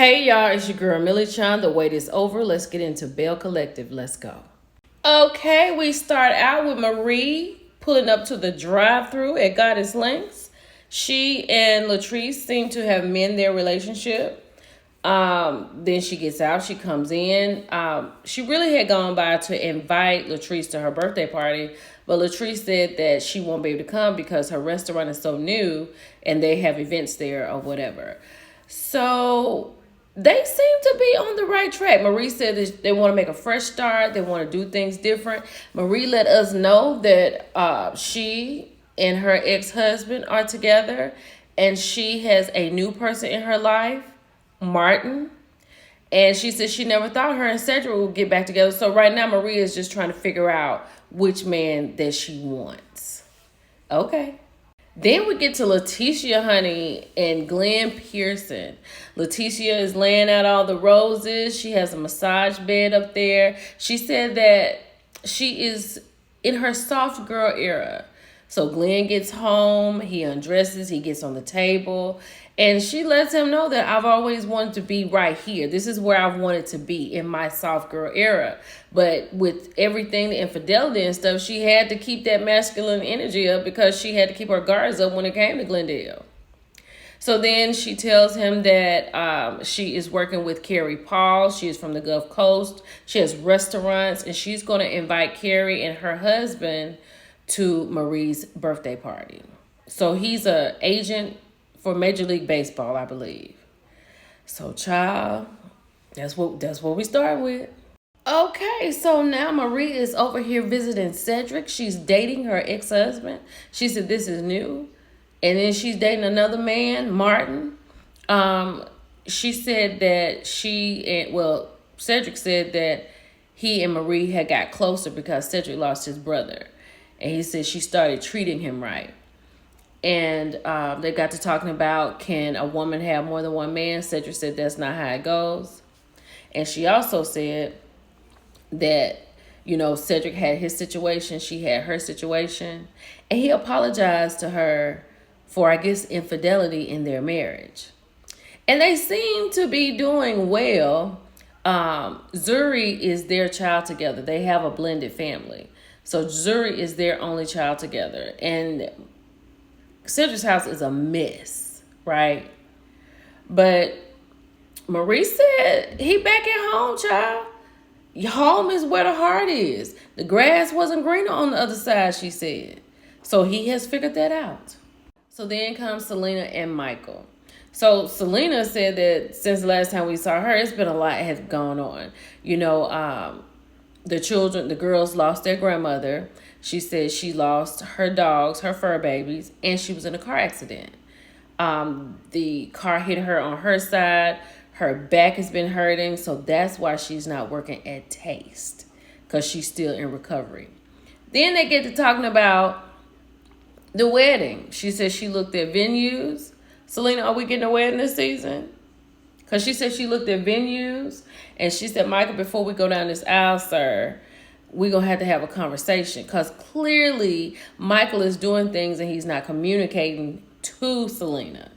Hey y'all, it's your girl Millie Chan. The wait is over. Let's get into Bell Collective. Let's go. Okay, we start out with Marie pulling up to the drive-thru at Goddess Links. She and Latrice seem to have mended their relationship. Then she gets out. She comes in. She really had gone by to invite Latrice to her birthday party, but Latrice said that she won't be able to come because her restaurant is so new and they have events there or whatever. So they seem to be on the right track. Marie said that they want to make a fresh start. They want to do things different. Marie let us know that she and her ex-husband are together, and she has a new person in her life, Martin. And she said she never thought her and Cedric would get back together. So right now, Marie is just trying to figure out which man that she wants. Okay. Then we get to Leticia, honey, and Glenn Pearson. Leticia is laying out all the roses. She has a massage bed up there. She said that she is in her soft girl era. So Glenn gets home, he undresses, he gets on the table, and she lets him know that I've always wanted to be right here. This is where I've wanted to be in my soft girl era. But with everything, the infidelity and stuff, she had to keep that masculine energy up because she had to keep her guards up when it came to Glendale. So then she tells him that she is working with Carrie Paul. She is from the Gulf Coast. She has restaurants, and she's going to invite Carrie and her husband to Marie's birthday party. So he's an agent for Major League Baseball, I believe. So, child, that's what we start with. Okay, so now Marie is over here visiting Cedric. She's dating her ex-husband. She said this is new. And then she's dating another man, Martin. She said that Cedric said that he and Marie had got closer because Cedric lost his brother. And he said she started treating him right. And they got to talking about, can a woman have more than one man? Cedric said that's not how it goes. And she also said that, Cedric had his situation. She had her situation. And he apologized to her for, I guess, infidelity in their marriage. And they seem to be doing well. Zuri is their child together. They have a blended family. So Zuri is their only child together. And Cedric's house is a mess, right? But Marie said he back at home, child. Home is where the heart is. The grass wasn't greener on the other side, she said. So he has figured that out. So then comes Selena and Michael. So Selena said that since the last time we saw her, it's been a lot has gone on. The girls lost their grandmother. She said she lost her dogs, her fur babies, and she was in a car accident. The car hit her on her side. Her back has been hurting, so that's why she's not working at Taste, because she's still in recovery. Then they get to talking about the wedding. She said she looked at venues. Selena, are we getting a wedding this season? Because she said she looked at venues, and she said, Michael, before we go down this aisle, sir, we're going to have a conversation. Because clearly Michael is doing things and he's not communicating to Selena.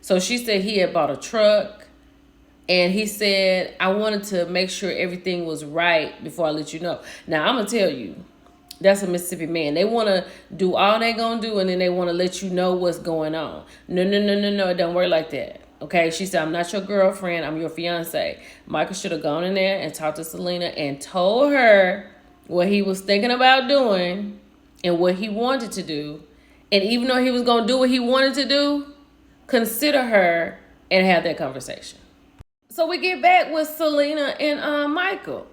So she said he had bought a truck, and he said, I wanted to make sure everything was right before I let you know. Now, I'm going to tell you, that's a Mississippi man. They want to do all they going to do, and then they want to let you know what's going on. No. It don't work like that. Okay, she said, I'm not your girlfriend. I'm your fiance. Michael should have gone in there and talked to Selena and told her what he was thinking about doing and what he wanted to do. And even though he was going to do what he wanted to do, consider her and have that conversation. So we get back with Selena and Michael.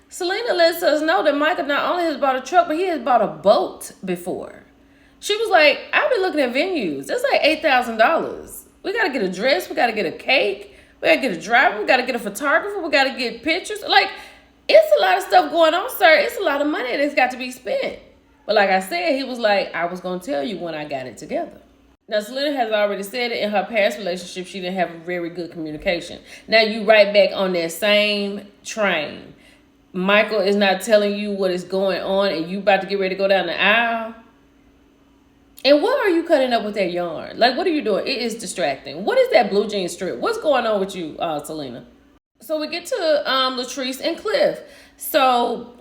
Selena lets us know that Michael not only has bought a truck, but he has bought a boat before. She was like, I've been looking at venues. It's like $8,000. We got to get a dress. We got to get a cake. We got to get a driver. We got to get a photographer. We got to get pictures. Like, it's a lot of stuff going on, sir. It's a lot of money that's got to be spent. But like I said, he was like, I was going to tell you when I got it together. Now, Selena has already said it in her past relationship, she didn't have a very good communication. Now, you right back on that same train. Michael is not telling you what is going on and you about to get ready to go down the aisle. And what are you cutting up with that yarn? Like, what are you doing? It is distracting. What is that blue jean strip? What's going on with you, Selena? So we get to Latrice and Cliff. So,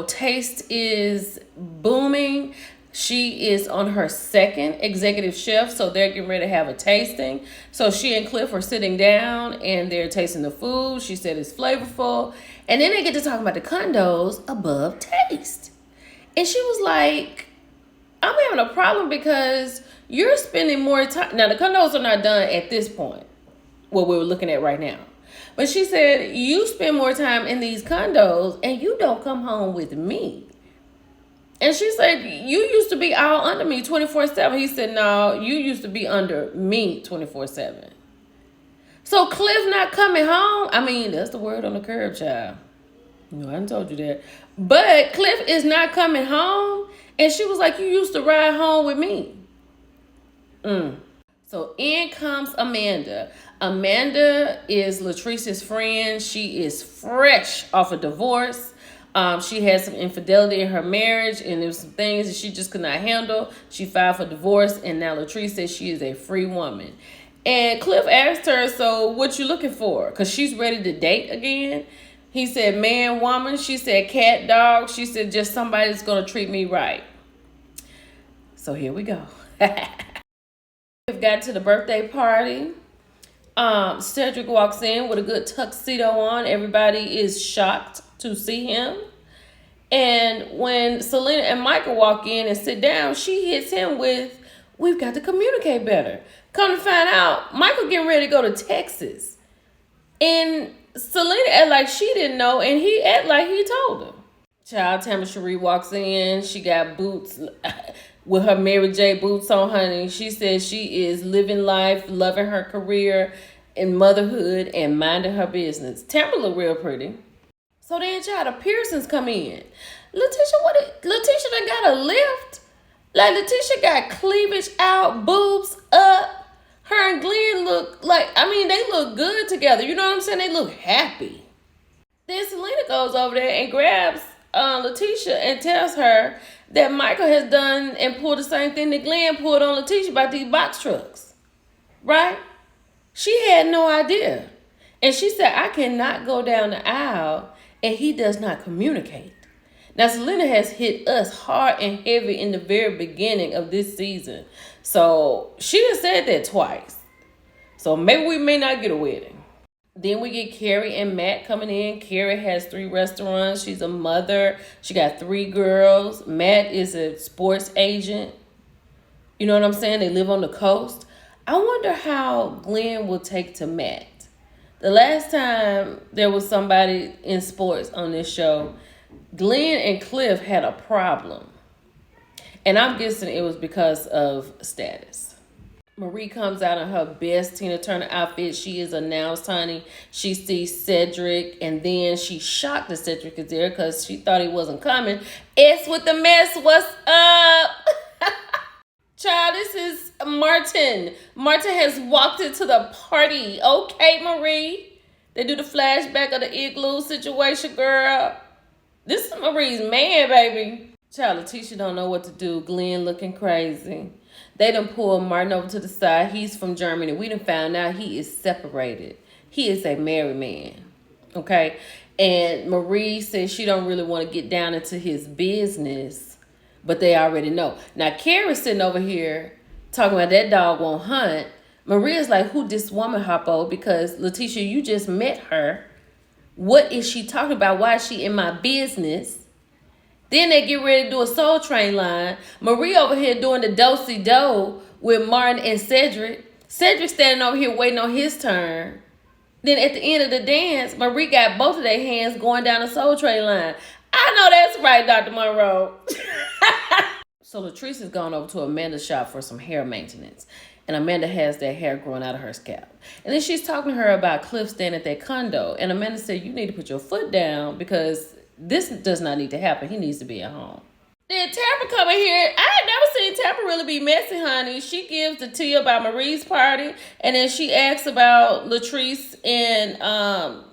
Taste is booming. She is on her second executive chef, so they're getting ready to have a tasting. So she and Cliff are sitting down and they're tasting the food. She said it's flavorful. And then they get to talking about the condos above Taste. And she was like, I'm having a problem because you're spending more time. Now, the condos are not done at this point, what we're looking at right now. But she said, you spend more time in these condos and you don't come home with me. And she said, you used to be all under me 24/7. He said, no, you used to be under me 24/7. So Cliff not coming home. I mean, that's the word on the curb, child. I done told you that. But Cliff is not coming home. And she was like, you used to ride home with me. So in comes Amanda. Amanda is Latrice's friend. She is fresh off a divorce. She had some infidelity in her marriage, and there was some things that she just could not handle. She filed for divorce, and now Latrice says she is a free woman. And Cliff asked her, so what you looking for? Because she's ready to date again. He said, man, woman. She said, cat, dog. She said, just somebody that's going to treat me right. So here we go. We've got to the birthday party. Cedric walks in with a good tuxedo on. Everybody is shocked to see him. And when Selena and Michael walk in and sit down, she hits him with, we've got to communicate better. Come to find out, Michael getting ready to go to Texas. And Selena act like she didn't know, and he act like he told her. Child, Tamara Cherie walks in. She got boots with her Mary J. boots on, honey. She says she is living life, loving her career in motherhood, and minding her business. Tamara look real pretty. So then, child, the Pearsons come in. Letitia done got a lift. Like, Letitia got cleavage out, boobs up. Her and Glenn look like, they look good together. You know what I'm saying? They look happy. Then Selena goes over there and grabs Letitia and tells her that Michael has done and pulled the same thing that Glenn pulled on Letitia about these box trucks. Right? She had no idea. And she said, I cannot go down the aisle and he does not communicate. Now, Selena has hit us hard and heavy in the very beginning of this season. So she done said that twice. So maybe we may not get a wedding. Then we get Carrie and Matt coming in. Carrie has 3 restaurants. She's a mother. She got 3 girls. Matt is a sports agent. You know what I'm saying? They live on the coast. I wonder how Glenn will take to Matt. The last time there was somebody in sports on this show, Glenn and Cliff had a problem. And I'm guessing it was because of status. Marie comes out in her best Tina Turner outfit. She is announced, honey. She sees Cedric, and then she's shocked that Cedric is there because she thought he wasn't coming. S with the mess. What's up? Child, this is Martin. Martin has walked into the party. Okay, Marie. They do the flashback of the igloo situation, girl. This is Marie's man, baby. Child, Letitia don't know what to do. Glenn looking crazy. They done pulled Martin over to the side. He's from Germany. We done found out he is separated. He is a married man. Okay? And Marie says she don't really want to get down into his business, but they already know. Now, Carrie's sitting over here talking about that dog won't hunt. Maria's like, who this woman hop over? Because, Letitia, you just met her. What is she talking about? Why is she in my business? Then they get ready to do a Soul Train line. Marie over here doing the do-si-do with Martin and Cedric. Cedric standing over here waiting on his turn. Then at the end of the dance, Marie got both of their hands going down the Soul Train line. I know that's right, Dr. Monroe. So Latrice has gone over to Amanda's shop for some hair maintenance. And Amanda has that hair growing out of her scalp. And then she's talking to her about Cliff staying at that condo. And Amanda said, you need to put your foot down because this does not need to happen. He needs to be at home. Then Tamara coming here. I had never seen Tamara really be messy, honey. She gives the tea about Marie's party. And then she asks about Latrice and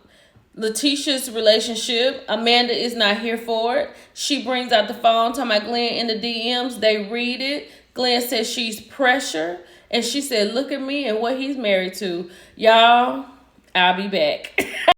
Letitia's relationship. Amanda is not here for it. She brings out the phone, talking about Glenn in the DMs. They read it. Glenn said she's pressure. And she said, look at me and what he's married to. Y'all, I'll be back.